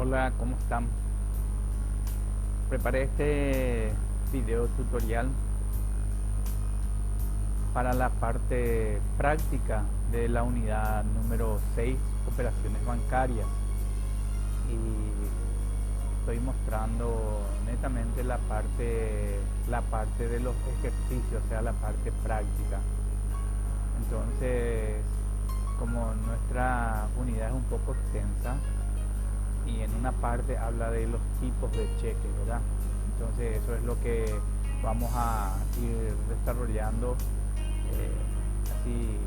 Hola, ¿cómo están? Preparé este video tutorial para la parte práctica de la unidad número 6, operaciones bancarias. Y estoy mostrando netamente la parte de los ejercicios, o sea, la parte práctica. Entonces, como nuestra unidad es un poco extensa, y en una parte habla de los tipos de cheques, ¿verdad? Entonces eso es lo que vamos a ir desarrollando así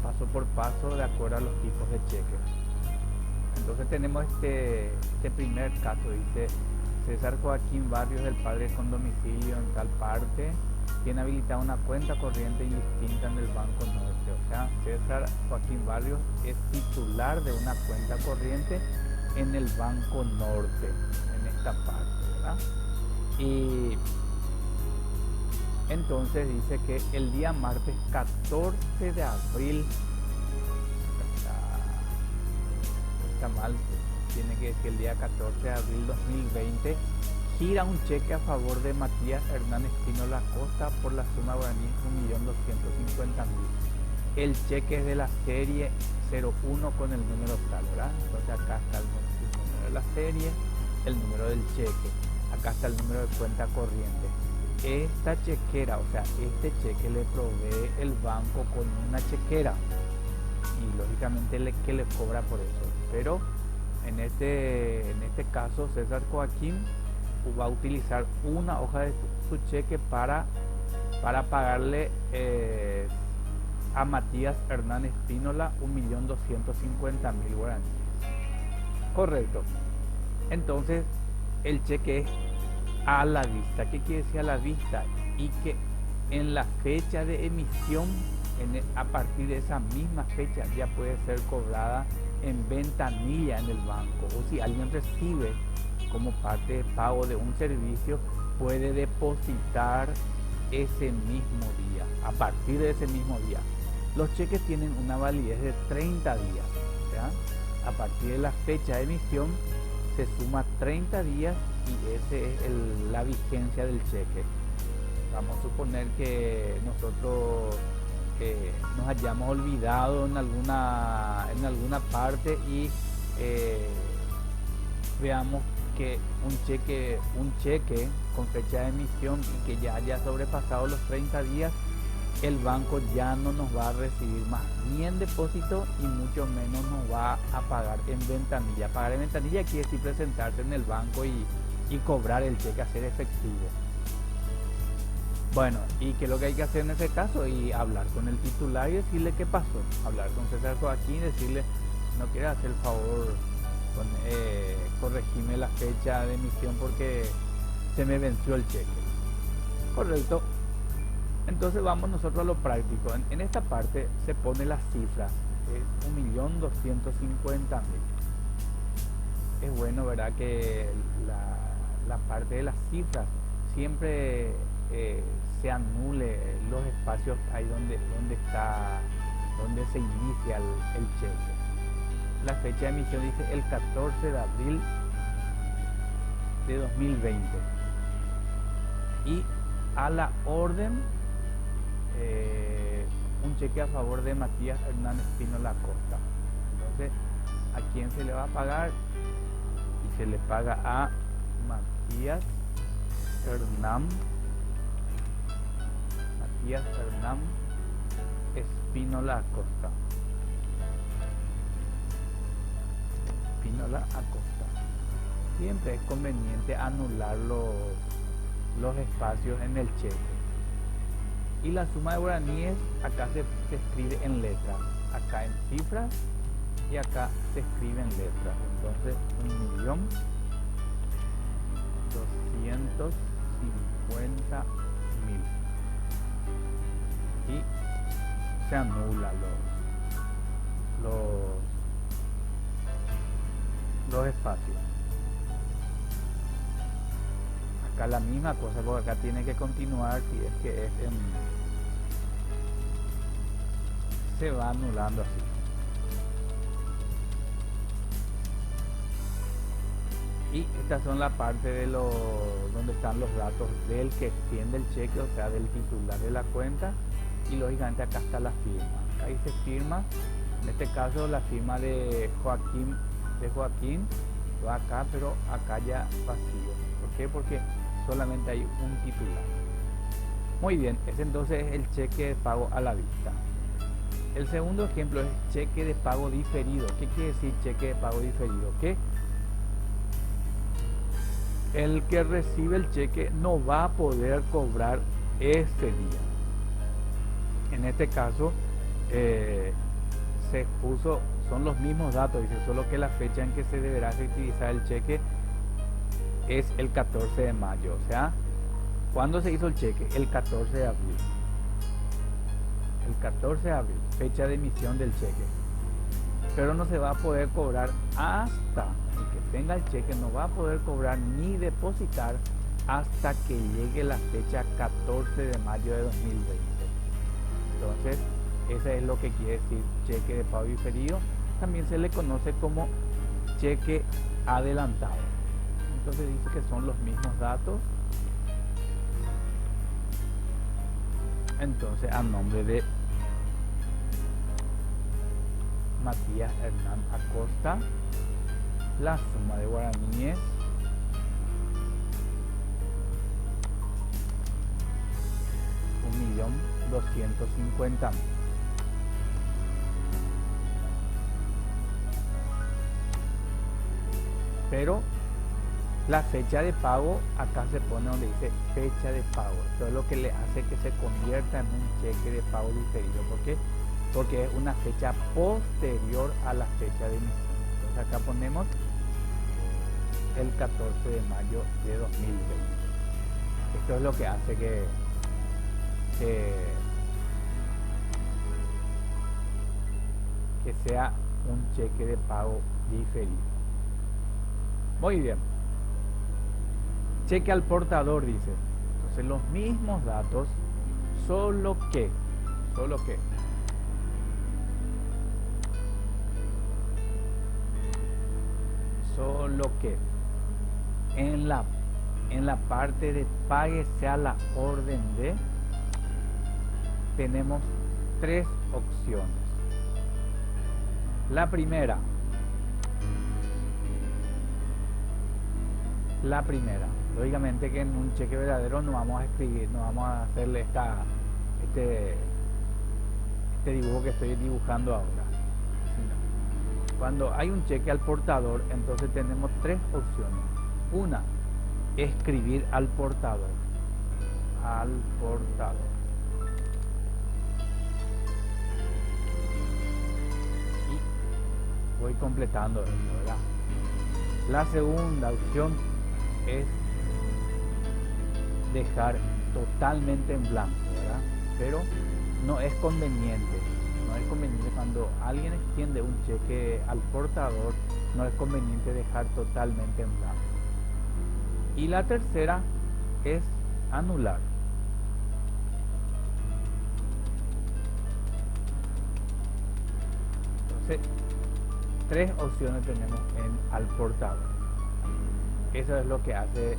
paso por paso de acuerdo a los tipos de cheques. Entonces tenemos este primer caso, dice César Joaquín Barrios, del padre con domicilio en tal parte, tiene habilitada una cuenta corriente indistinta en el Banco Norte. O sea, César Joaquín Barrios es titular de una cuenta corriente en el Banco Norte, en esta parte, ¿verdad? Y entonces dice que el día martes 14 de abril, está mal, tiene que decir el día 14 de abril 2020, gira un cheque a favor de Matías Hernán Espínola Costa por la suma guaraní 1.250.000. El cheque es de la serie 01 con el número tal, ¿verdad? Entonces acá está el número de la serie, el número del cheque, acá está el número de cuenta corriente. Esta chequera, o sea, este cheque le provee el banco con una chequera y lógicamente que le cobra por eso. Pero en este caso César Joaquín va a utilizar una hoja de su cheque para pagarle a Matías Hernán Espínola 1.250.000 guaraníes. Correcto. Entonces el cheque es a la vista. ¿Qué quiere decir a la vista? Y que en la fecha de emisión, a partir de esa misma fecha, ya puede ser cobrada en ventanilla en el banco, o si alguien recibe como parte de pago de un servicio, puede depositar ese mismo día, a partir de ese mismo día. Los cheques tienen una validez de 30 días, ¿ya? A partir de la fecha de emisión se suma 30 días y esa es la vigencia del cheque. Vamos a suponer que nosotros nos hayamos olvidado en alguna parte y veamos que un cheque con fecha de emisión y que ya haya sobrepasado los 30 días, el banco ya no nos va a recibir más ni en depósito y mucho menos nos va a pagar en ventanilla. Pagar en ventanilla quiere decir presentarse en el banco y cobrar el cheque, hacer efectivo. Bueno, ¿y qué es lo que hay que hacer en ese caso? Y hablar con el titular y decirle qué pasó. Hablar con César Joaquín y decirle, no quiere hacer el favor, corregirme la fecha de emisión porque se me venció el cheque. Correcto. Entonces vamos nosotros a lo práctico. En esta parte se pone las cifras, es 1.250.000. Es bueno, ¿verdad?, que la parte de las cifras siempre se anule los espacios ahí donde se inicia el cheque. La fecha de emisión dice el 14 de abril de 2020 y a la orden un cheque a favor de Matías Hernán Espínola Costa. Entonces, ¿a quién se le va a pagar? Y se le paga a Matías Hernán Espínola Acosta. Siempre es conveniente anular los espacios en el cheque. Y la suma de guaraníes acá se escribe en letras, acá en cifras y acá se escribe en letras. Entonces 1.250.000 y se anula los espacios. Acá la misma cosa, porque acá tiene que continuar, si es que se va anulando así. Y estas son la parte de donde están los datos del que extiende el cheque, o sea, del titular de la cuenta. Y lógicamente acá está la firma. Acá dice firma, en este caso la firma de Joaquín, va acá, pero acá ya vacío. ¿Por qué? Porque solamente hay un titular. Muy bien, ese entonces es el cheque de pago a la vista. El segundo ejemplo es cheque de pago diferido. ¿Qué quiere decir cheque de pago diferido? Que el que recibe el cheque no va a poder cobrar ese día. En este caso se puso, son los mismos datos, dice, solo que la fecha en que se deberá utilizar el cheque es el 14 de mayo. O sea, ¿cuándo se hizo el cheque? El 14 de abril. El 14 de abril, fecha de emisión del cheque. Pero no se va a poder cobrar hasta el que tenga el cheque, no va a poder cobrar ni depositar hasta que llegue la fecha 14 de mayo de 2020. Entonces, eso es lo que quiere decir cheque de pago diferido. También se le conoce como cheque adelantado. Entonces dice que son los mismos datos. Entonces, a nombre de Matías Hernán Acosta, la suma de guaraníes $1.250.000. Pero la fecha de pago acá se pone donde dice fecha de pago. Esto es lo que le hace que se convierta en un cheque de pago diferido. ¿Por qué? Porque es una fecha posterior a la fecha de emisión. Entonces acá ponemos el 14 de mayo de 2020. Esto es lo que hace que sea un cheque de pago diferido. Muy bien. Cheque al portador, dice. Entonces los mismos datos, solo que en la parte de páguese a la orden de, tenemos tres opciones. La primera, lógicamente que en un cheque verdadero no vamos a escribir, no vamos a hacerle este dibujo que estoy dibujando ahora. Cuando hay un cheque al portador, entonces tenemos tres opciones. Una, escribir al portador. Y voy completando esto, ¿verdad? La segunda opción es dejar totalmente en blanco, ¿verdad? Pero no es conveniente cuando alguien extiende un cheque al portador, no es conveniente dejar totalmente en blanco. Y la tercera es anular. Entonces, tres opciones tenemos al portador. Eso es lo que hace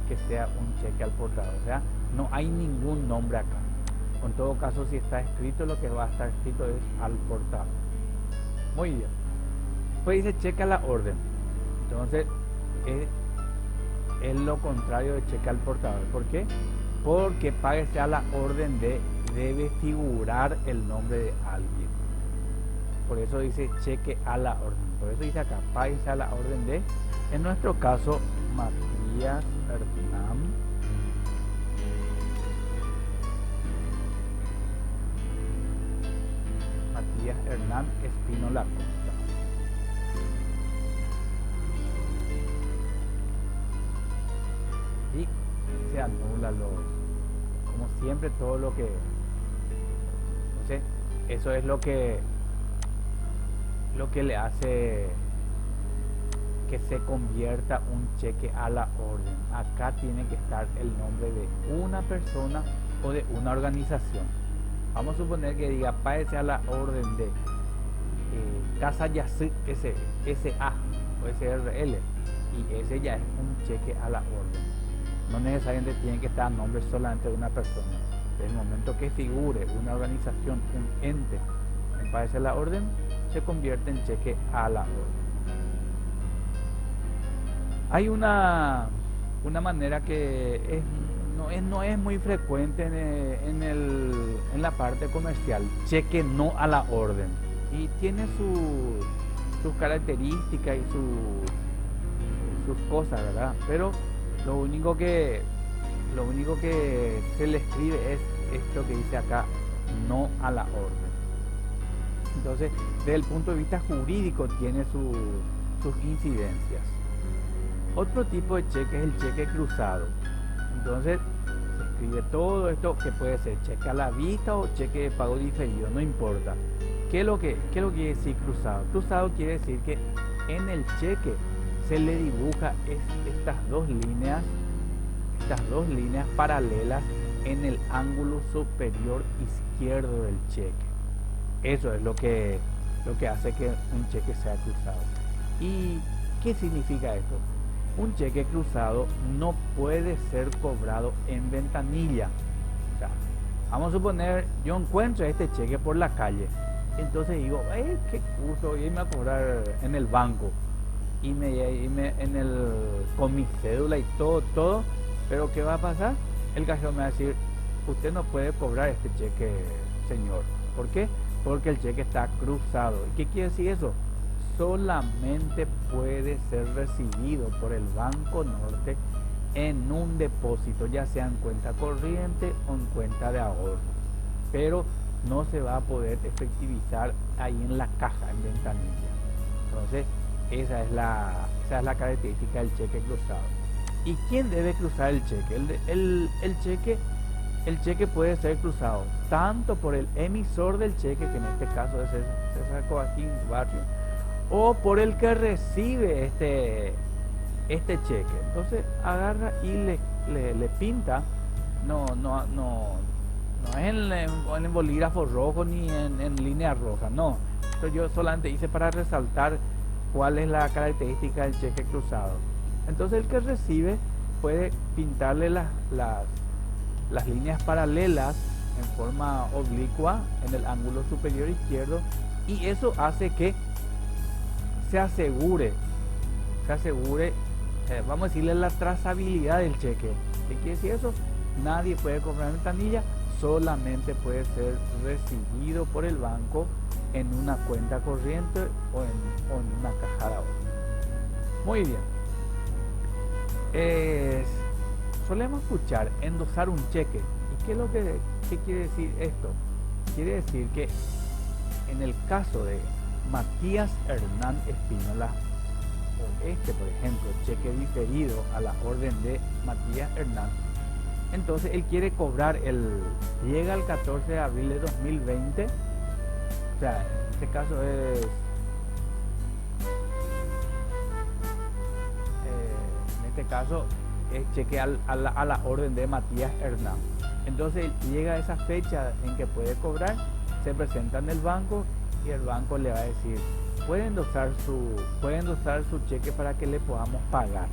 que sea un cheque al portador. O sea, no hay ningún nombre acá. En todo caso, si está escrito, lo que va a estar escrito es al portador. Muy bien. Pues dice cheque a la orden. Entonces, es lo contrario de cheque al portador. ¿Por qué? Porque páguese a la orden de, debe figurar el nombre de alguien. Por eso dice cheque a la orden. Por eso dice acá, páguese a la orden de, en nuestro caso, Matías Hernán Espínola Costa. Y se anula como siempre, todo lo que, entonces eso es lo que le hace que se convierta un cheque a la orden. Acá tiene que estar el nombre de una persona o de una organización. Vamos a suponer que diga páguese a la orden de Casa Yasik S.A. o SRL. y ese ya es un cheque a la orden. No necesariamente tiene que estar a nombre solamente de una persona. En el momento que figure una organización, un ente en padecer la orden, se convierte en cheque a la orden. Hay una manera que no es muy frecuente en la parte comercial, cheque no a la orden. Y tiene sus características y sus cosas, ¿verdad? Pero lo único que se le escribe es esto que dice acá, no a la orden. Entonces, desde el punto de vista jurídico tiene sus incidencias. Otro tipo de cheque es el cheque cruzado. Entonces, se escribe todo esto que puede ser cheque a la vista o cheque de pago diferido, no importa. ¿Qué es lo que quiere decir cruzado? Cruzado quiere decir que en el cheque se le dibuja estas dos líneas paralelas en el ángulo superior izquierdo del cheque. Eso es lo que hace que un cheque sea cruzado. ¿Y qué significa esto? Un cheque cruzado no puede ser cobrado en ventanilla. O sea, vamos a suponer, yo encuentro este cheque por la calle, entonces digo, qué gusto, voy a irme a cobrar en el banco con mi cédula y todo, pero ¿qué va a pasar? El cajero me va a decir, usted no puede cobrar este cheque, señor. ¿Por qué? Porque el cheque está cruzado. ¿Y qué quiere decir eso? Solamente puede ser recibido por el Banco Norte en un depósito, ya sea en cuenta corriente o en cuenta de ahorro, pero no se va a poder efectivizar ahí en la caja, en ventanilla. Entonces, esa es la característica del cheque cruzado. ¿Y quién debe cruzar el cheque? El cheque puede ser cruzado tanto por el emisor del cheque, que en este caso es César Joaquín Barrio, o por el que recibe este cheque. Entonces agarra y le pinta, no es en bolígrafo rojo ni en línea roja, no. Entonces yo solamente hice para resaltar cuál es la característica del cheque cruzado. Entonces el que recibe puede pintarle las líneas paralelas en forma oblicua en el ángulo superior izquierdo, y eso hace que se asegure, vamos a decirle, la trazabilidad del cheque. ¿Qué quiere decir eso? Nadie puede cobrar en ventanilla, solamente puede ser recibido por el banco en una cuenta corriente o en una caja de ahorro. Muy bien. Solemos escuchar endosar un cheque. ¿Y qué quiere decir esto? Quiere decir que en el caso de Matías Hernán Espínola, o por ejemplo, cheque diferido a la orden de Matías Hernán, entonces él quiere cobrar, llega el 14 de abril de 2020, o sea, en este caso es cheque a la orden de Matías Hernán. Entonces llega esa fecha en que puede cobrar, se presenta en el banco y el banco le va a decir, puede endosar su cheque para que le podamos pagar.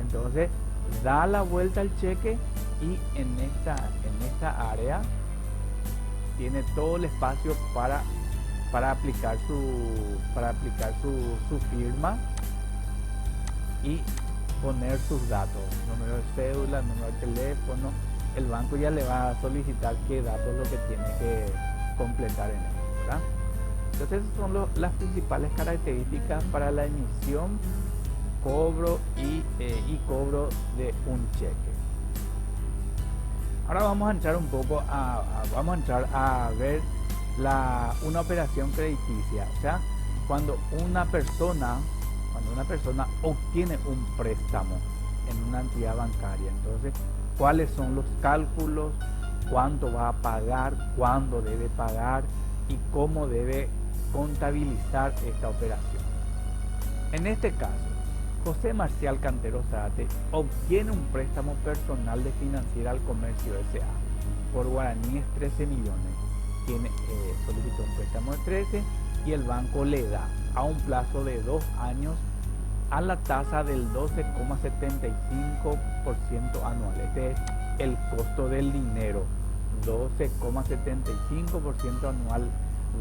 Entonces da la vuelta al cheque y en esta área tiene todo el espacio para aplicar su firma y poner sus datos, número de cédula, número de teléfono. El banco ya le va a solicitar qué datos es lo que tiene que completar en él, ¿verdad? Entonces esas son las principales características para la emisión, cobro y cobro de un cheque. Ahora vamos a entrar a ver una operación crediticia, o sea, cuando una persona obtiene un préstamo en una entidad bancaria. Entonces, ¿cuáles son los cálculos? ¿Cuánto va a pagar? ¿Cuándo debe pagar? ¿Y cómo debe contabilizar esta operación? En este caso, José Marcial Cantero Zárate obtiene un préstamo personal de Financiera al Comercio S.A. por guaraníes 13 millones. Solicitó un préstamo de 13 y el banco le da a un plazo de 2 años a la tasa del 12,75% anual. Este es el costo del dinero. 12,75% anual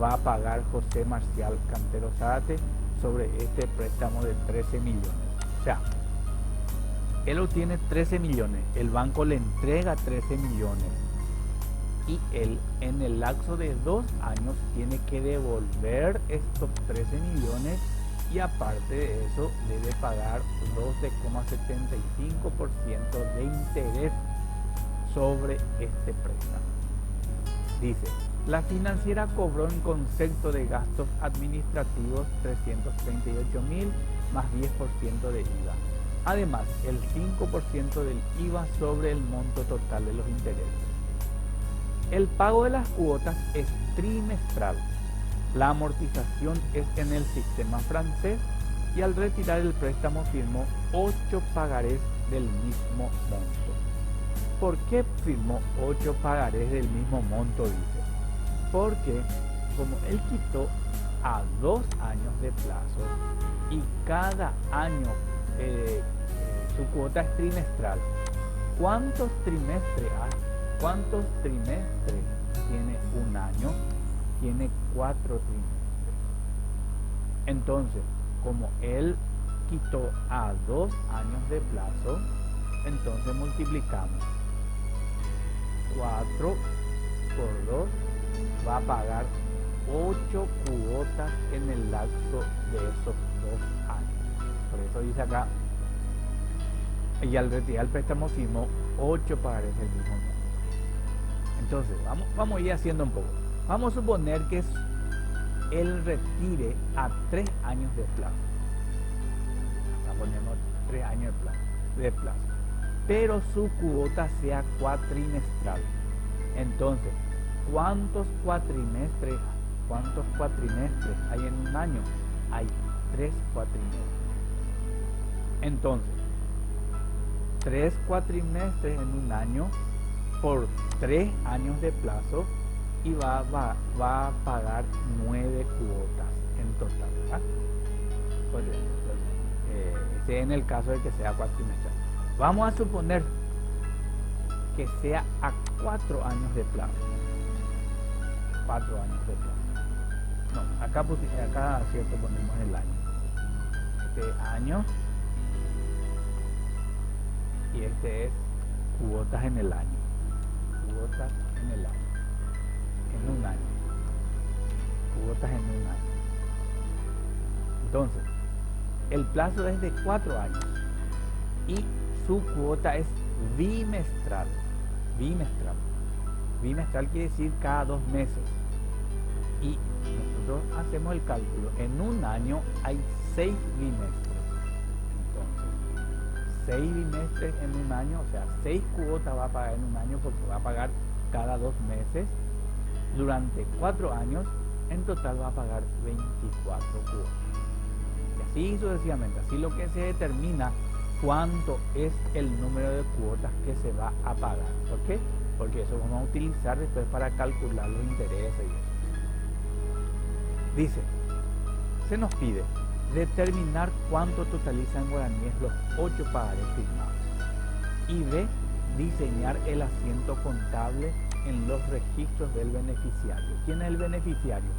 va a pagar José Marcial Cantero Zárate sobre este préstamo de 13 millones. O sea, él obtiene 13 millones, el banco le entrega 13 millones y él en el lapso de 2 años tiene que devolver estos 13 millones y aparte de eso debe pagar 12,75% de interés sobre este préstamo. Dice, la financiera cobró en concepto de gastos administrativos 338.000 más 10% de IVA. Además, el 5% del IVA sobre el monto total de los intereses. El pago de las cuotas es trimestral. La amortización es en el sistema francés y al retirar el préstamo firmó 8 pagarés del mismo monto. ¿Por qué firmó 8 pagarés del mismo monto? Dice, porque como él quitó a 2 años de plazo y cada año su cuota es trimestral, ¿cuántos trimestres tiene un año? Tiene 4 trimestres. Entonces, como él quitó a 2 años de plazo, entonces multiplicamos 4 por 2, va a pagar 8 cuotas en el lapso de esos 2 años. Por eso dice acá, y al retirar el préstamo firmó 8 pagarés del mismo monto. Entonces, vamos a ir haciendo un poco. Vamos a suponer que él retire a 3 años de plazo. Acá ponemos 3 años de plazo. Pero su cuota sea cuatrimestral. Entonces, ¿cuántos cuatrimestres hay en un año? Hay 3 cuatrimestres. Entonces, 3 cuatrimestres en un año por 3 años de plazo y va a pagar 9 cuotas en total, ¿verdad? Pues, en el caso de que sea cuatrimestral. Vamos a suponer que sea a 4 años de plazo. 4 años de plazo. No, acá cierto ponemos el año. Este año y este es cuotas en el año. Cuotas en el año. En un año. Cuotas en un año. Entonces, el plazo es de 4 años y su cuota es bimestral. Bimestral quiere decir cada 2 meses. Y nosotros hacemos el cálculo. En un año hay 6 bimestres. Entonces, 6 bimestres en un año, o sea, 6 cuotas va a pagar en un año porque va a pagar cada 2 meses. Durante 4 años, en total va a pagar 24 cuotas. Y así sucesivamente. Así lo que se determina cuánto es el número de cuotas que se va a pagar. ¿Por qué? Porque eso vamos a utilizar después para calcular los intereses y eso. Dice, se nos pide determinar cuánto totaliza en guaraníes los 8 pagarés firmados. Y B, diseñar el asiento contable en los registros del beneficiario. ¿Quién es el beneficiario?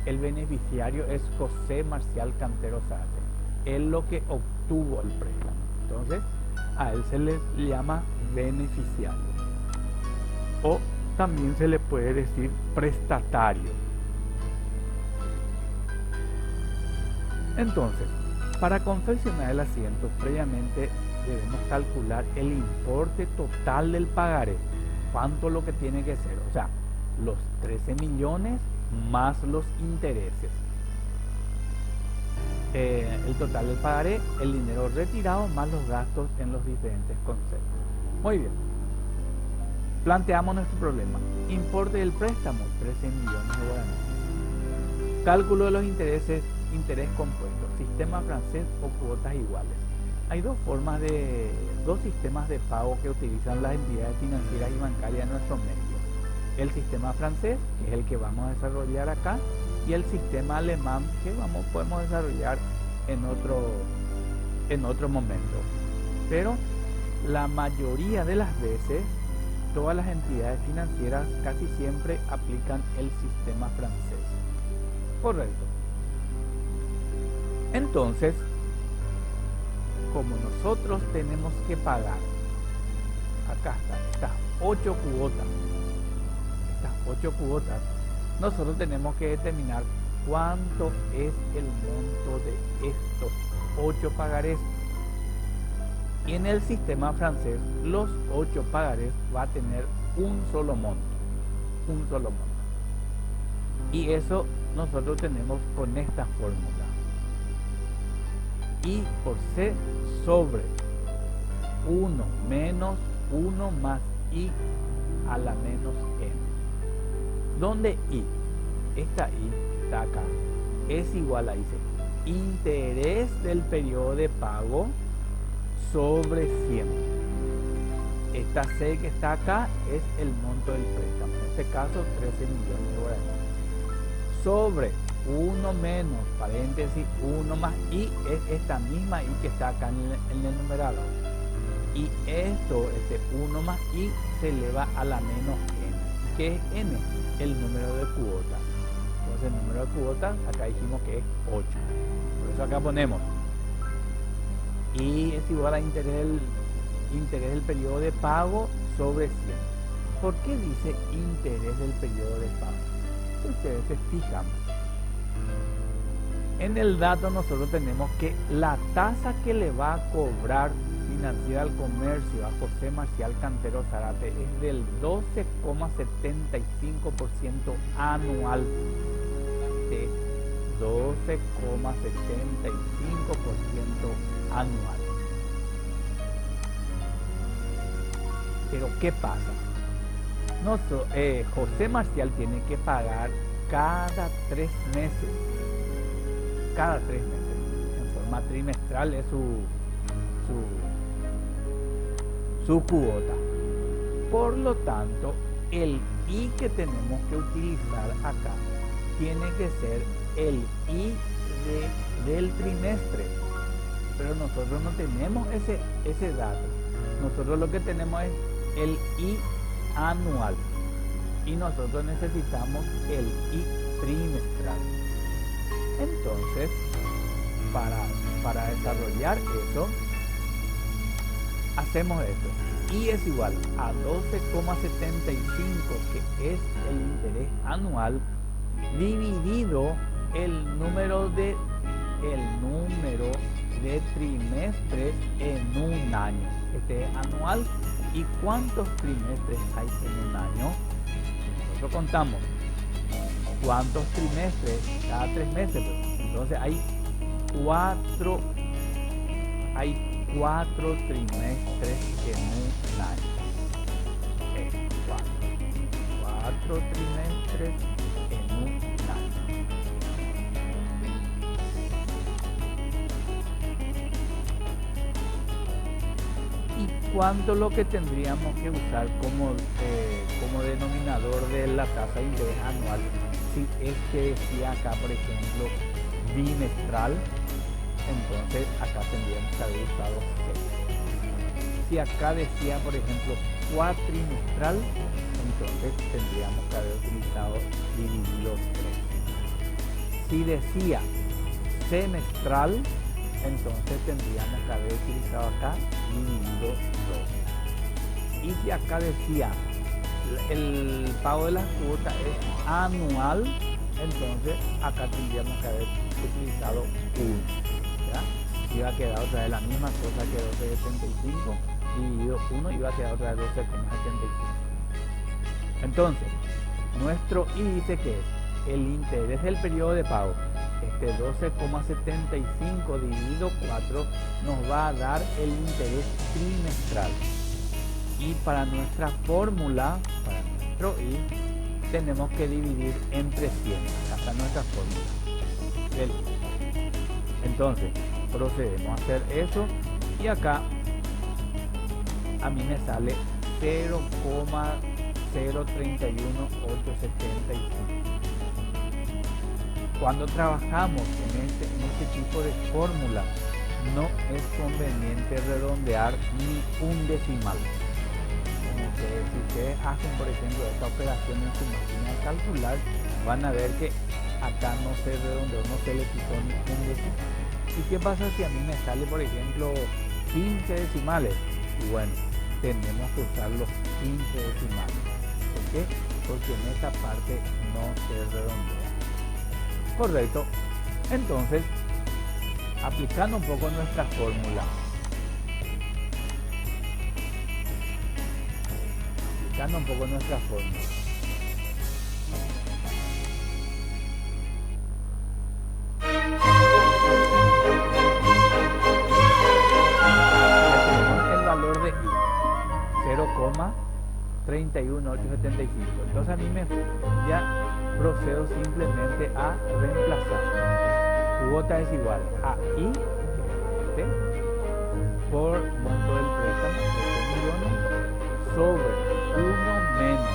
El beneficiario es José Marcial Cantero Zárate. Él lo que obtuvo el préstamo. Entonces, a él se le llama beneficiario. O también se le puede decir prestatario. Entonces, para confeccionar el asiento, previamente debemos calcular el importe total del pagaré. ¿Cuánto lo que tiene que ser? O sea, los 13 millones más los intereses. El total del pagaré, el dinero retirado más los gastos en los diferentes conceptos. Muy bien. Planteamos nuestro problema. Importe del préstamo, 13 millones de guaraníes. Cálculo de los intereses, interés compuesto, sistema francés o cuotas iguales. Hay dos sistemas de pago que utilizan las entidades financieras y bancarias en nuestro medio. El sistema francés, que es el que vamos a desarrollar acá, y el sistema alemán, que podemos desarrollar en en otro momento. Pero la mayoría de las veces, todas las entidades financieras casi siempre aplican el sistema francés. Correcto. Entonces, como nosotros tenemos que pagar, acá están estas 8 cuotas, nosotros tenemos que determinar cuánto es el monto de estos 8 pagarés. Y en el sistema francés, los 8 pagarés va a tener un solo monto. Y eso nosotros tenemos con esta fórmula. I por C sobre 1 menos 1 más I a la menos N. Donde I, esta I que está acá, es igual a, dice, interés del periodo de pago sobre 100. Esta C que está acá es el monto del préstamo, en este caso 13 millones de guaraníes. Sobre 1 menos, paréntesis, 1 más I es esta misma I que está acá en el numerador. Y esto, este 1 más I se eleva a la menos N. ¿Qué es N? El número de cuotas. Entonces el número de cuotas, acá dijimos que es 8. Por eso acá ponemos I es igual a interés del periodo de pago sobre 100. ¿Por qué dice interés del periodo de pago? Si ustedes se fijan, en el dato nosotros tenemos que la tasa que le va a cobrar Financiera al Comercio a José Marcial Cantero Zárate es del 12,75% anual. De 12,75% anual. Pero ¿qué pasa? José Marcial tiene que pagar cada 3 meses. Cada 3 meses. En forma trimestral es su cuota. Por lo tanto, el I que tenemos que utilizar acá tiene que ser el I del trimestre. Pero nosotros no tenemos ese dato. Nosotros lo que tenemos es el I anual. Y nosotros necesitamos el I trimestral. Entonces, para desarrollar eso, hacemos esto. I es igual a 12,75, que es el interés anual, dividido el número de trimestres en un año. Este es anual. ¿Y cuántos trimestres hay en un año? Nosotros contamos cuántos trimestres cada 3 meses. Entonces hay 4 trimestres en un año. 4 trimestres en un año. ¿Y cuánto lo que tendríamos que usar como denominador de la tasa de interés anual? Si es que decía acá, por ejemplo, bimestral, entonces acá tendríamos que haber usado 6. Si acá decía, por ejemplo, cuatrimestral, entonces tendríamos que haber utilizado dividido 3. Si decía semestral, entonces tendríamos que haber utilizado acá dividido 2. Y si acá decía el pago de las cuotas es anual, entonces acá tendríamos que haber utilizado 1. Iba a quedar otra vez la misma cosa que 12,75 dividido 1, iba a quedar otra vez 12,75. Entonces, nuestro I dice que es el interés del periodo de pago. Este 12,75 dividido 4 nos va a dar el interés trimestral. Y para nuestra fórmula, para nuestro I, tenemos que dividir entre 100. Acá está nuestra fórmula. Entonces, procedemos a hacer eso y acá a mí me sale 0,031875. Cuando trabajamos en este tipo de fórmula, no es conveniente redondear ni un decimal. Como que si ustedes hacen, por ejemplo, esta operación en su máquina de calcular, van a ver que acá no se redondeó, no se le quitó ni un decimal. ¿Y qué pasa si a mí me sale, por ejemplo, 15 decimales? Y bueno, tenemos que usar los 15 decimales. ¿Por qué? Porque en esta parte no se redondea. Correcto. Entonces, aplicando un poco nuestra fórmula. El valor de i, 0,31875. Entonces a mí ya procedo simplemente a reemplazar. Cuota es igual a i, que es por monto del préstamo, 13 millones, sobre 1 menos,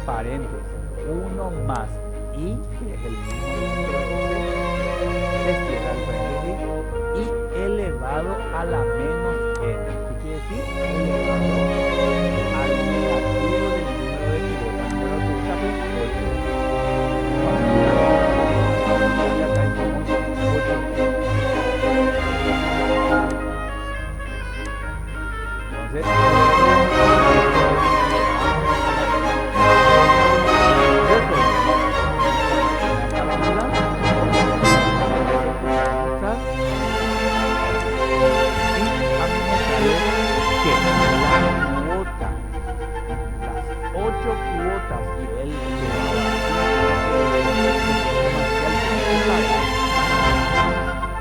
paréntesis, 1 más i, que es el mismo número, se cierra el paréntesis, y elevado a la menos n. ¿Qué quiere decir? Elevado al negativo del número de cuotas. Pero tú sabes,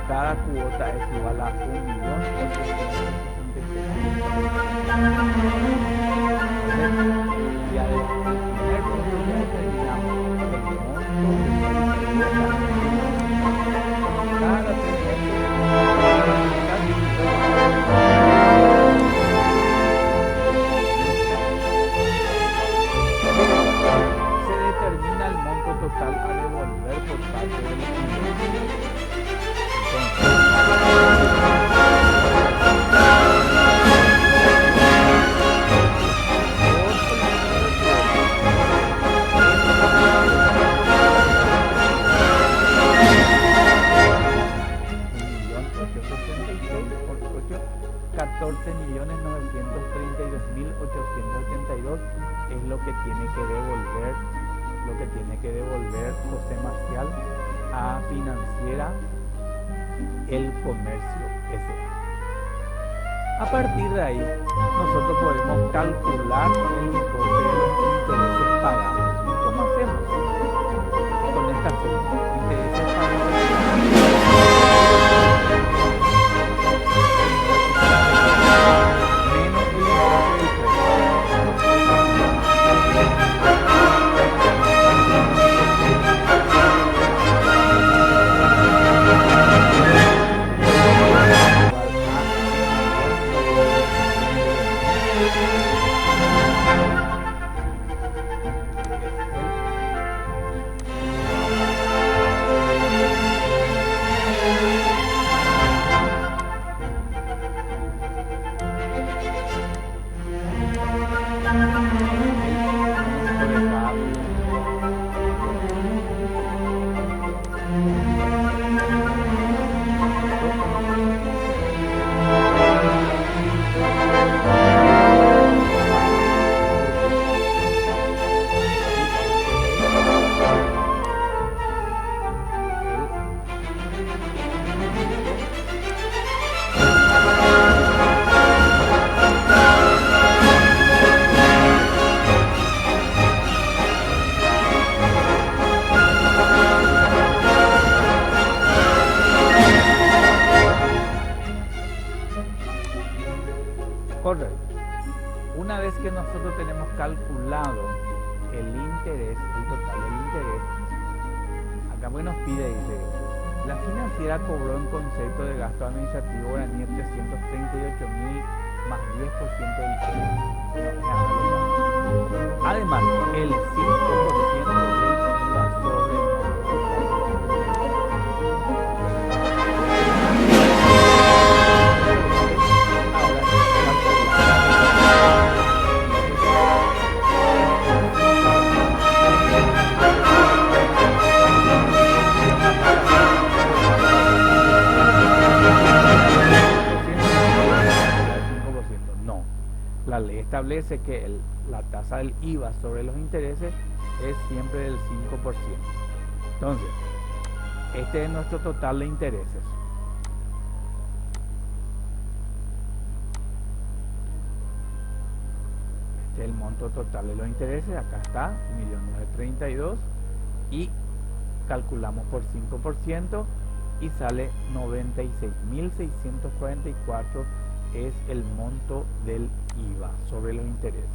cada cuota es igual a 1.866.000. Ya de primer punto ya determinamos el monto de cada se determina el monto total a devolver por parte del cliente. Es lo que tiene que devolver José Marcial a Financiera El Comercio S.A. A partir de ahí, nosotros podemos calcular el importe de los intereses pagados. ¿Cómo hacemos? Con esta fórmula, intereses pagados. Correcto. Una vez que nosotros tenemos calculado el interés, el total del interés, acá pues nos pide, dice, la financiera cobró en concepto de gasto administrativo guaraní 338.000 más 10% del precio. Además, el 5% del IVA sobre que establece que la tasa del IVA sobre los intereses es siempre del 5%. Entonces, este es nuestro total de intereses. Este es el monto total de los intereses. Acá está, 1.932.000 y calculamos por 5% y sale 96.644 es el monto del IVA sobre los intereses.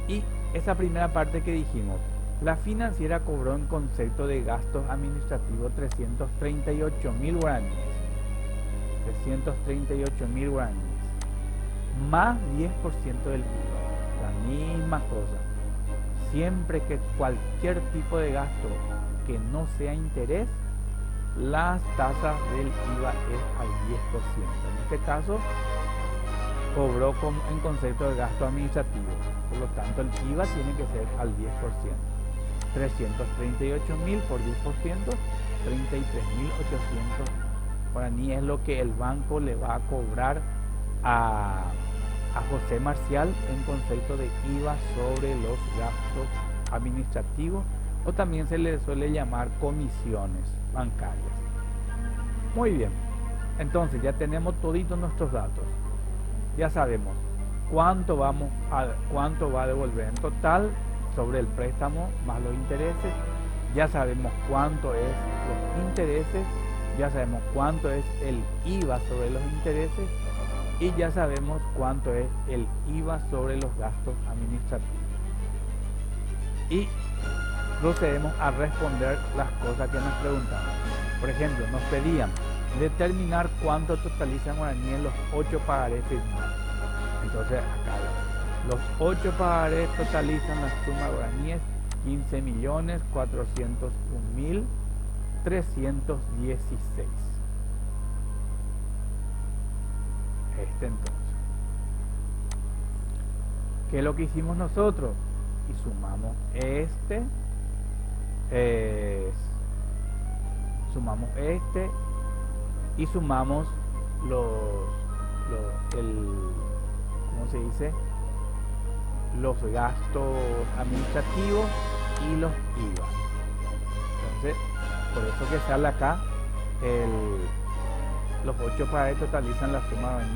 Y esa primera parte que dijimos, la financiera cobró en concepto de gastos administrativos 338.000 guaraníes. 338.000 guaraníes. Más 10% del IVA. La misma cosa. Siempre que cualquier tipo de gasto que no sea interés, las tasas del IVA es al 10%. En este caso, cobró en concepto de gasto administrativo. Por lo tanto, el IVA tiene que ser al 10%. 338.000 por 10%, 33.800 guaraníes es lo que el banco le va a cobrar a José Marcial en concepto de IVA sobre los gastos administrativos, o también se le suele llamar comisiones bancarias. Muy bien, entonces ya tenemos toditos nuestros datos. Ya sabemos cuánto va a devolver en total sobre el préstamo más los intereses. Ya sabemos cuánto es los intereses, ya sabemos cuánto es el IVA sobre los intereses y ya sabemos cuánto es el IVA sobre los gastos administrativos. Y procedemos a responder las cosas que nos preguntaban. Por ejemplo, nos pedían determinar cuánto totalizan guaraníes los 8 pagarés firmados. Entonces acá los 8 pagarés totalizan la suma de guaraníes 15.401.316. Entonces, ¿qué es lo que hicimos nosotros? Y sumamos y sumamos ¿cómo se dice? Los gastos administrativos y los IVA. Entonces, por eso que sale acá los 8 pagarés totalizan la suma de 15.401.000.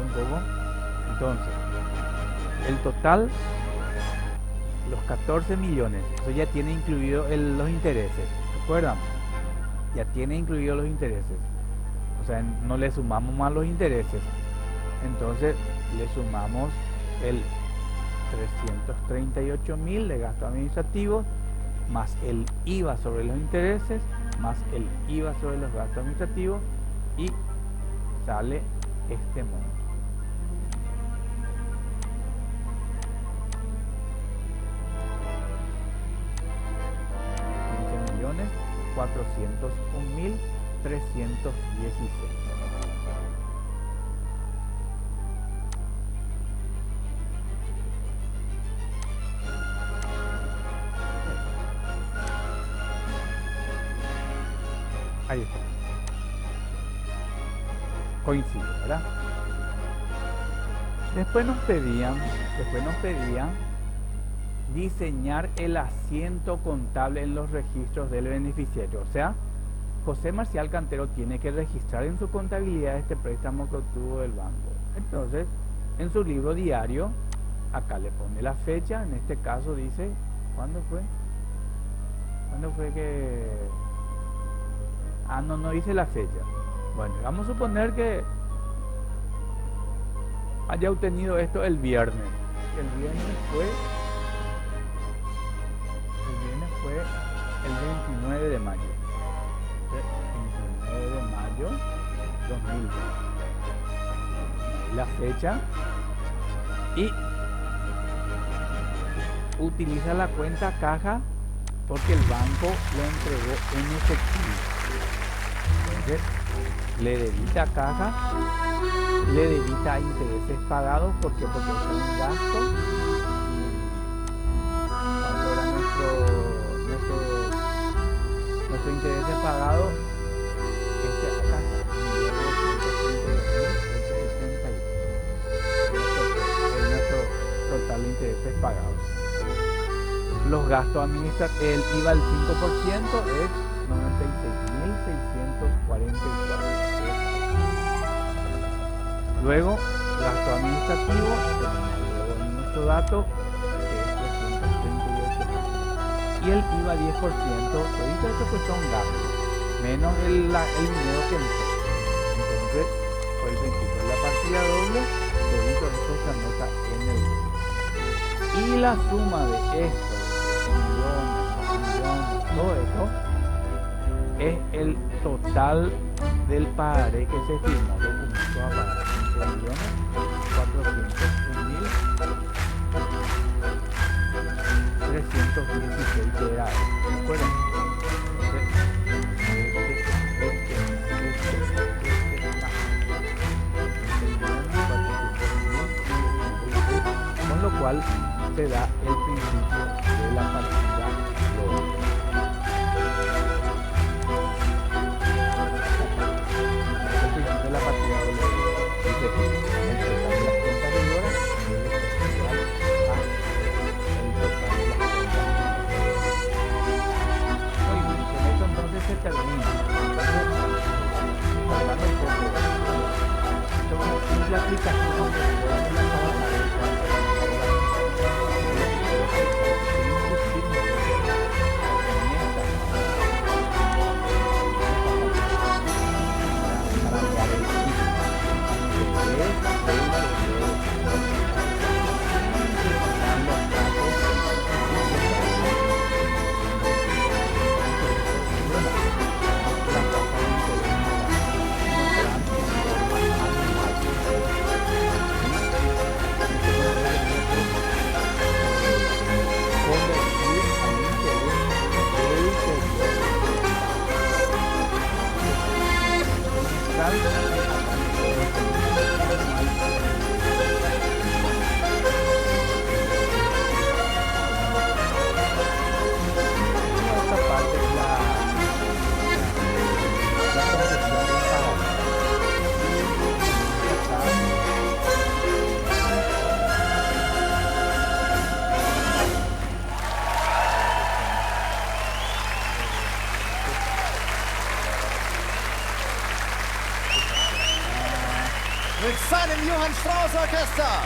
Un poco. Entonces, el total, los 14 millones, eso ya tiene incluido los intereses, ¿recuerdan? Ya tiene incluido los intereses, o sea, no le sumamos más los intereses, entonces le sumamos el 338.000 de gastos administrativos, más el IVA sobre los intereses, más el IVA sobre los gastos administrativos, y sale este monto. 401.316. Ahí está. Coincide, ¿verdad? Después nos pedían diseñar el asiento contable en los registros del beneficiario. O sea, José Marcial Cantero tiene que registrar en su contabilidad este préstamo que obtuvo del banco. Entonces, en su libro diario, acá le pone la fecha, en este caso dice, ¿cuándo fue? ¿Cuándo fue que...? Ah, no dice la fecha. Bueno, vamos a suponer que haya obtenido esto el viernes. El viernes fue el 29 de mayo. 29 de mayo 2020. La fecha. Y utiliza la cuenta caja porque el banco lo entregó en efectivo. Entonces, le debita a caja, le debita intereses pagados, porque es un gasto. ¿Cuánto era nuestro intereses pagados? Acá, 1.200.000. total de intereses pagados. Los gastos administrativos, el IVA al 5% es 96.644. Luego, gasto administrativo, tenemos en nuestro dato, que es 338. Y el IVA 10%, todo esto pues son gastos, menos el dinero que entró. Entonces, por el principio de la partida doble, todo esto se anota en el IVA. Y la suma de esto, millones, todo eso, es el total del pagaré que se firmó, documento a pagar, 15.401.316 que era. ¿Recuerdan? Con lo cual se da el principio de la partida doble. El principio de la partida doble dice que el total de las cuentas deudoras debe ser igual a el total de las cuentas. Muy bien, con esto entonces se termina. Hablando un poco, esto es una simple aplicación de la mit seinem Johann Strauss Orchester.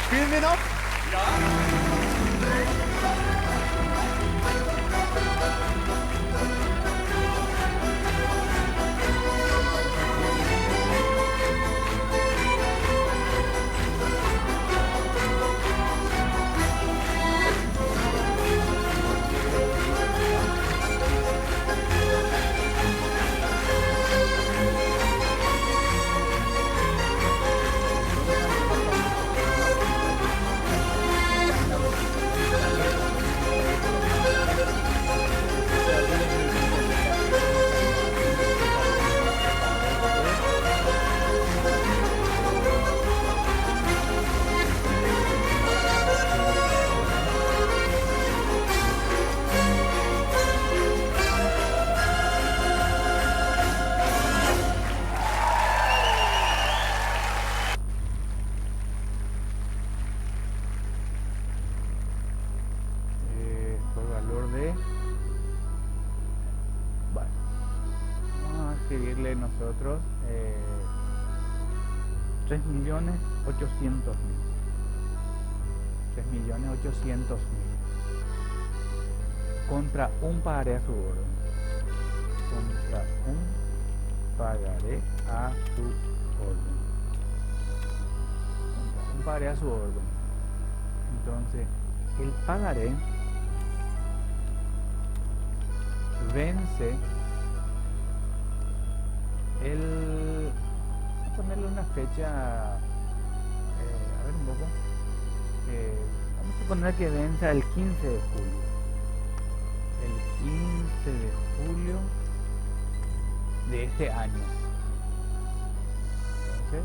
Spielen wir noch? Ja. Nosotros 3.800.000 contra un pagaré a su orden, entonces el pagaré vence vamos a ponerle una fecha, a ver un poco, vamos a poner que vence el 15 de julio. El 15 de julio de este año. Entonces,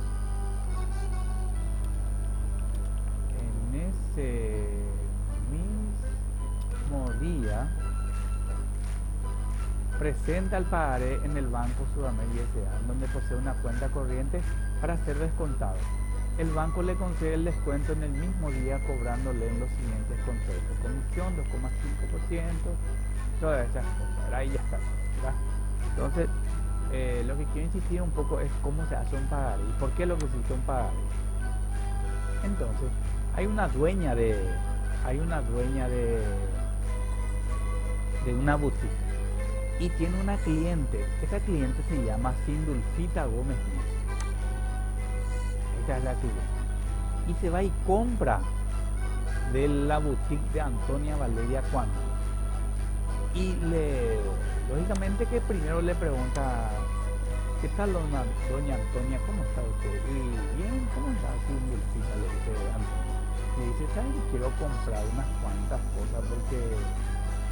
en ese mismo día, presenta el pagaré en el Banco Sudamérica S.A., donde posee una cuenta corriente para ser descontado. el banco le concede el descuento en el mismo día cobrándole en los siguientes conceptos: comisión 2,5%, todas esas cosas, ¿verdad? Y ya está, ¿verdad? Entonces, lo que quiero insistir un poco es cómo se hace un pagaré y por qué lo que se hizo un pagaré. Entonces, hay una dueña de una boutique y tiene una cliente. Esa cliente se llama Sindulfita Gómez Díaz. Esa es la cliente. Y se va y compra de la boutique de Antonia Valeria Cuando. Y lógicamente que primero le pregunta: ¿qué tal, doña Antonia? ¿Cómo está usted? Y bien, ¿cómo está Sindulfita? Le dice Antonia. Le dice: ¿sabes? Quiero comprar unas cuantas cosas porque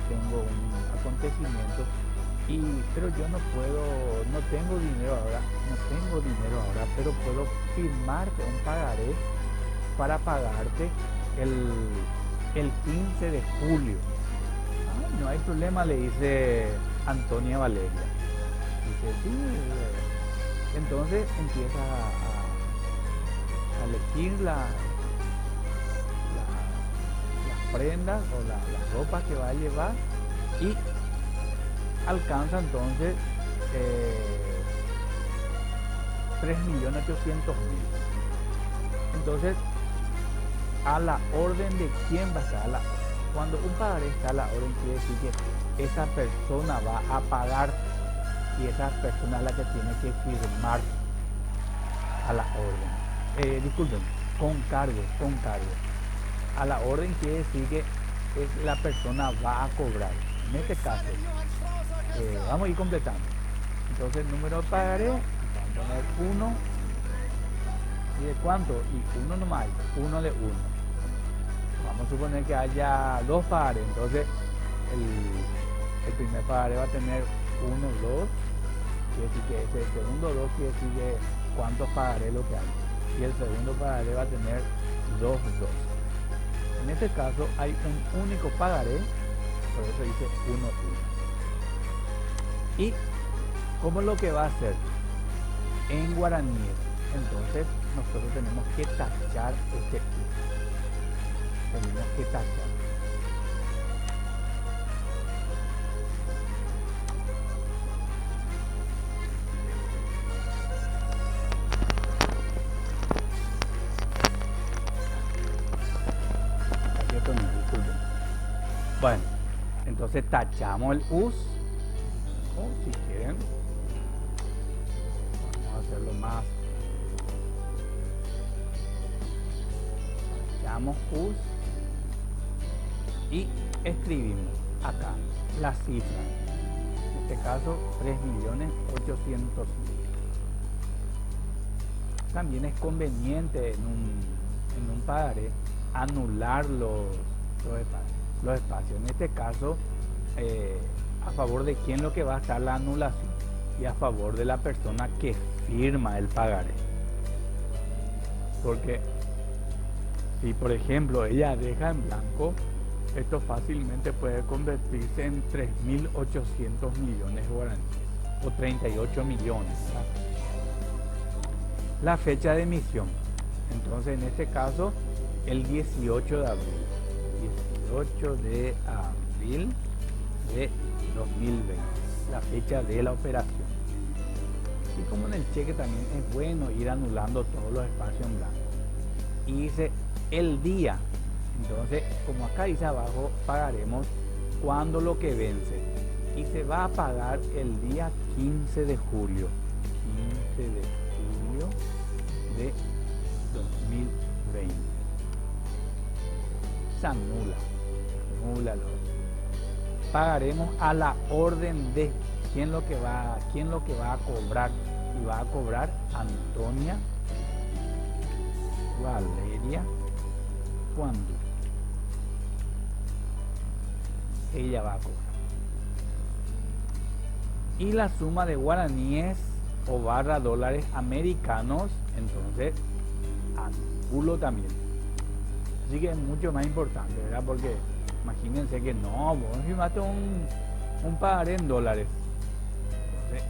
tengo un acontecimiento, pero yo no tengo dinero ahora, pero puedo firmarte un pagaré para pagarte el 15 de julio. No hay problema, le dice Antonia Valeria. Dice: sí. Entonces empieza a elegir las prendas o las ropas que va a llevar y alcanza entonces 3.800.000. Entonces, a la orden de quién va a estar. Cuando un pagaré está a la orden, quiere decir que esa persona va a pagar y esa persona es la que tiene que firmar a la orden. Disculpen, con cargo. A la orden quiere decir que la persona va a cobrar. En este caso, vamos a ir completando. Entonces, el número de pagaré, vamos a poner 1. ¿Y de cuánto? Y 1 nomás, 1 de 1. Vamos a suponer que haya 2 pagarés. Entonces, el primer pagaré va a tener 1, 2. Quiere decir que el segundo 2 quiere decir que cuántos pagarés lo que hay. Y el segundo pagaré va a tener 2, 2. En este caso hay un único pagaré, por eso dice 1, 1. ¿Y cómo es lo que va a hacer? En guaraní. Entonces nosotros tenemos que tachar este U. Tenemos que tachar. Bueno, entonces tachamos el US, o si quieren, vamos a hacerlo más. Tachamos US y escribimos acá la cifra, en este caso 3.800.000. También es conveniente en un pagaré anular los espacios. En este caso, a favor de quién lo que va a estar la anulación y a favor de la persona que firma el pagaré. Porque si por ejemplo ella deja en blanco, esto fácilmente puede convertirse en 3.800 millones de guaraníes o 38 millones, ¿verdad? La fecha de emisión, entonces en este caso el 18 de abril. 18 de abril de 2020, la fecha de la operación. Y como en el cheque también es bueno ir anulando todos los espacios en blanco. Y dice el día, entonces como acá dice abajo, pagaremos cuando lo que vence. Y se va a pagar el día 15 de julio. 15 de julio de 2020. Se anula. Pagaremos a la orden de quién lo que va a cobrar, y va a cobrar Antonia Valeria Cuando. Ella va a cobrar. Y la suma de guaraníes o $dólares americanos, entonces anulo también. Así que es mucho más importante, ¿verdad? Porque imagínense que no, vos firmaste un pagaré en dólares. Entonces,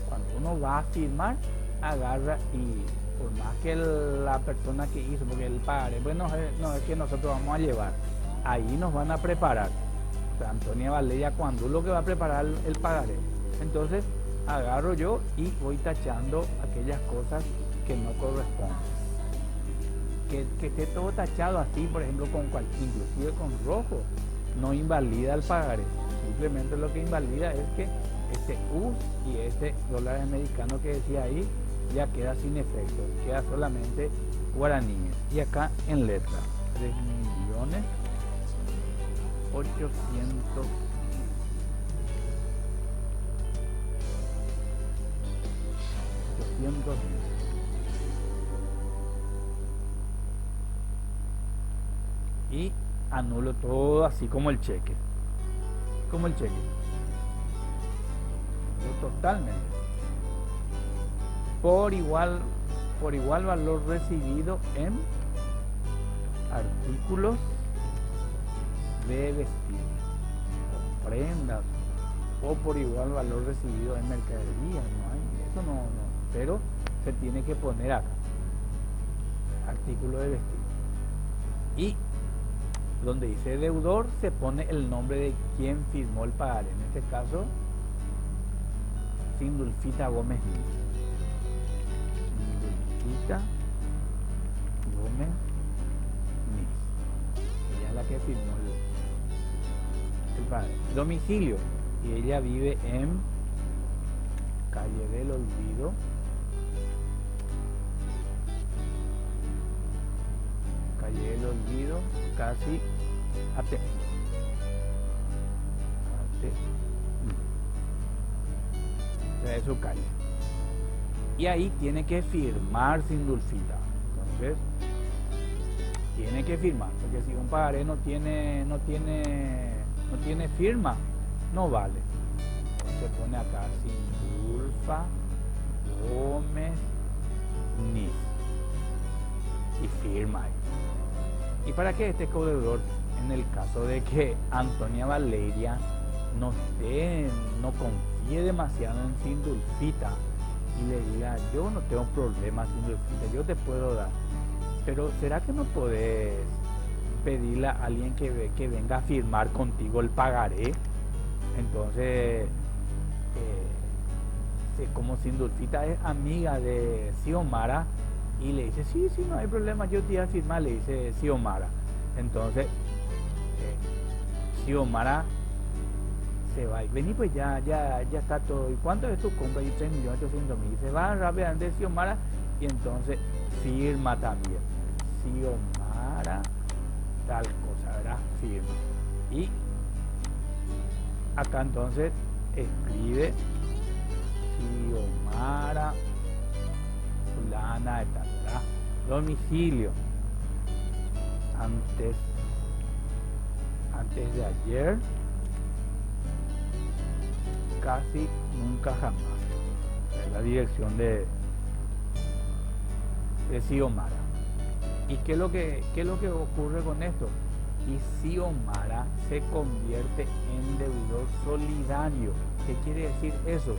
cuando uno va a firmar, agarra y por más que la persona que hizo, porque el pagaré, bueno, no es que nosotros vamos a llevar, ahí nos van a preparar. O sea, Antonia Valeria cuando lo que va a preparar el pagaré. Entonces agarro yo y voy tachando aquellas cosas que no corresponden. Que esté todo tachado así, por ejemplo, inclusive con rojo, no invalida el pagaré. Simplemente lo que invalida es que este US y este dólar americano que decía ahí ya queda sin efecto, queda solamente guaraníes. Y acá en letra, 3.800.000. Y anulo todo así como el cheque. Totalmente. Por igual valor recibido en artículos de vestir, o prendas, o por igual valor recibido en mercadería. Eso no, pero se tiene que poner acá, artículo de vestir. Y donde dice deudor se pone el nombre de quien firmó el pagaré, en este caso Sindulfita Gómez Nis. Sindulfita Gómez Nis, ella es la que firmó el pagaré. Domicilio, y ella vive en Calle del Olvido, casi Ate. De su calle. Y ahí tiene que firmar Sindulfita. Entonces, tiene que firmar, porque si un pagaré no tiene firma, no vale. Se pone acá Sindulfa Gómez Nis y firma ahí. ¿Y para qué este codeudor? En el caso de que Antonia Valeria no confíe demasiado en Sindulfita y le diga, yo no tengo problema Sindulfita, yo te puedo dar, pero ¿será que no podés pedirle a alguien que venga a firmar contigo el pagaré? Entonces, como Sindulfita es amiga de Xiomara, y le dice, sí, no hay problema, yo te voy a firmar, le dice Xiomara. Entonces, Xiomara se va y vení, pues ya está todo. ¿Y cuánto es tu compra? Y 3.800.000. Se va rápidamente Xiomara y entonces firma también. Xiomara, tal cosa, ¿verdad? Firma. Y acá entonces escribe Xiomara fulana de tal, ¿verdad? Domicilio. Antes de ayer, casi nunca jamás. Es la dirección de Xiomara. ¿Y qué es lo que ocurre con esto? Y Xiomara se convierte en deudor solidario. ¿Qué quiere decir eso?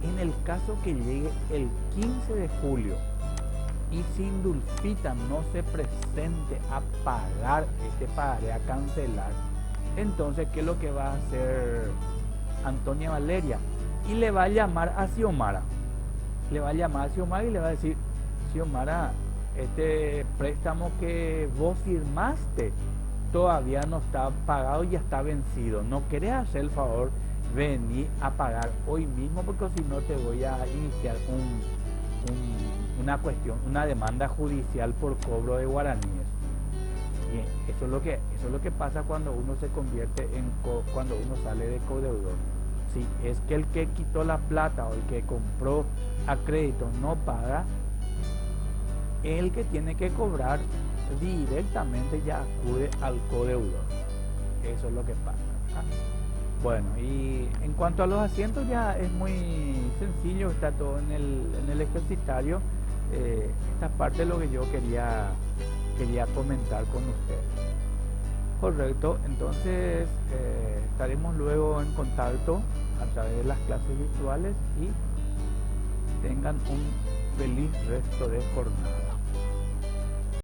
En el caso que llegue el 15 de julio y Sindulfita no se presente a pagar este pagaré, a cancelar, entonces ¿qué es lo que va a hacer Antonia Valeria? Y le va a llamar a Xiomara. Y le va a decir, Xiomara, este préstamo que vos firmaste todavía no está pagado y ya está vencido. ¿No querés hacer el favor venir a pagar hoy mismo? Porque si no te voy a iniciar una demanda judicial por cobro de guaraníes. Y eso es lo que pasa cuando uno se convierte cuando uno sale de codeudor. Si es que el que quitó la plata o el que compró a crédito no paga, el que tiene que cobrar directamente ya acude al codeudor. Eso es lo que pasa. Bueno, y en cuanto a los asientos ya es muy sencillo, está todo en el ejercitario. Esta parte es lo que yo quería comentar con ustedes. Correcto, entonces estaremos luego en contacto a través de las clases virtuales y tengan un feliz resto de jornada.